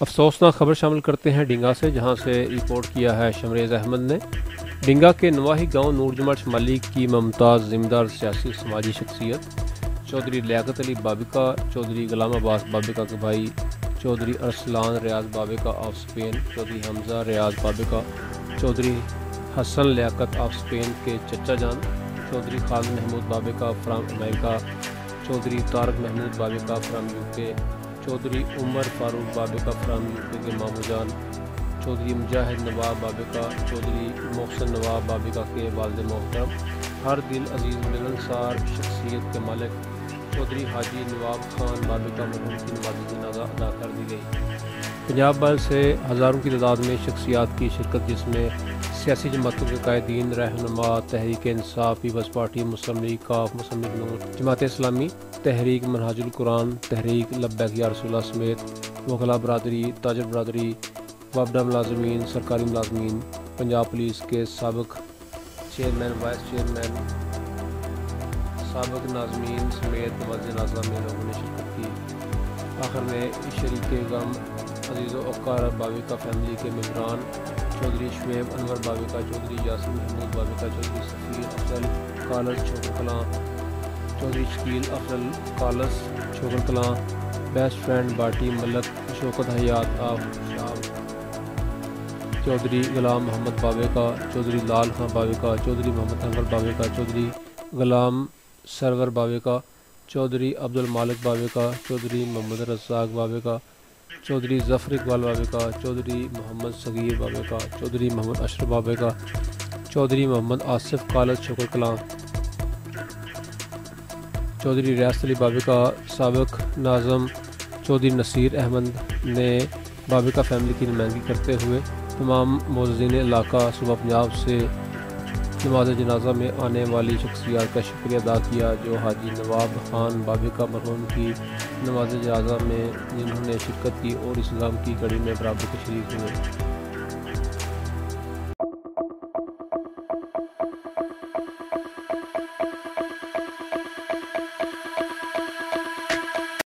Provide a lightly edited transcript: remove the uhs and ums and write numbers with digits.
افسوسناک خبر شامل کرتے ہیں ڈنگا سے، جہاں سے رپورٹ کیا ہے شمریز احمد نے۔ ڈنگا کے نواحی گاؤں نور جماعت شمالی کی ممتاز ذمہ دار سیاسی سماجی شخصیت چودھری لیاقت علی بابکا، چودھری غلام عباس بابکا کے بھائی Chaudhry Arsalan Riaz Babka of Spain, Chaudhry Hamza Riaz Babka, Chaudhry Hassan Liaquat of Spain کے چچا جان، چودھری خالد محمود بابکا فرام امریکہ، Chaudhry Tariq Mahmood Babka from U K, Chaudhry Umar Farooq Babka from U K ماموں جان، چودھری مجاہد نواب بابکا، چودھری محسن نواب بابکا کے والد محترم، ہر دل عزیز ملنسار شخصیت کے مالک چودھری حاجی نواب خان بابکا مرحوم کی نماز جنازہ ادا کر دی گئی۔ پنجاب بھر سے ہزاروں کی تعداد میں شخصیات کی شرکت، جس میں سیاسی جماعتوں کے قائدین، رہنما، تحریک انصاف، پیپلز پارٹی، مسلم لیگ کاف، مسلم لیگ نون، جماعت اسلامی، تحریک منہاج القرآن، تحریک لبیک یا رسول اللہ سمیت وکلاء برادری، تاجر برادری، وابڈہ ملازمین، سرکاری ملازمین، پنجاب پولیس کے سابق چیئرمین، وائس چیئرمین، سابق ناظمین سمیت نماز جنازہ میں لوگوں نے شرکت کی۔ آخر میں شریک غم عزیز و اقارب بابکا فیملی کے ممبران چودھری شعیب انور بابکا، چودھری یاسر محمود بابکا، چودھری سفیر افضل کالس چھوکر کلاں، چودھری شکیل افضل کالس چھوکر کلاں، بیسٹ فرینڈ باٹی ملک، شوکت حیات آف شاب، چودھری غلام محمد بابکا، چودھری لال خان بابکا، چودھری محمد انور بابکا، چودھری غلام سرور بابکا، چودھری عبد المالک بابکا، چودھری محمد رزاق بابکا، چودھری ظفر اقبال بابکا، چودھری محمد صغیر بابکا، چودھری محمد اشرف بابکا، چودھری محمد آصف کالج چھوکر کلاں، چودھری ریاست علی بابکا، سابق ناظم چودھری نصیر احمد نے بابکا فیملی کی نمائندگی کرتے ہوئے تمام معززین علاقہ صوبہ پنجاب سے نماز جنازہ میں آنے والی شخصیات کا شکریہ ادا کیا، جو حاجی نواب خان بابکا مرحوم کی نماز جنازہ میں جنہوں نے شرکت کی اور اس غم کی گھڑی میں برابر کے شریک ہوئے۔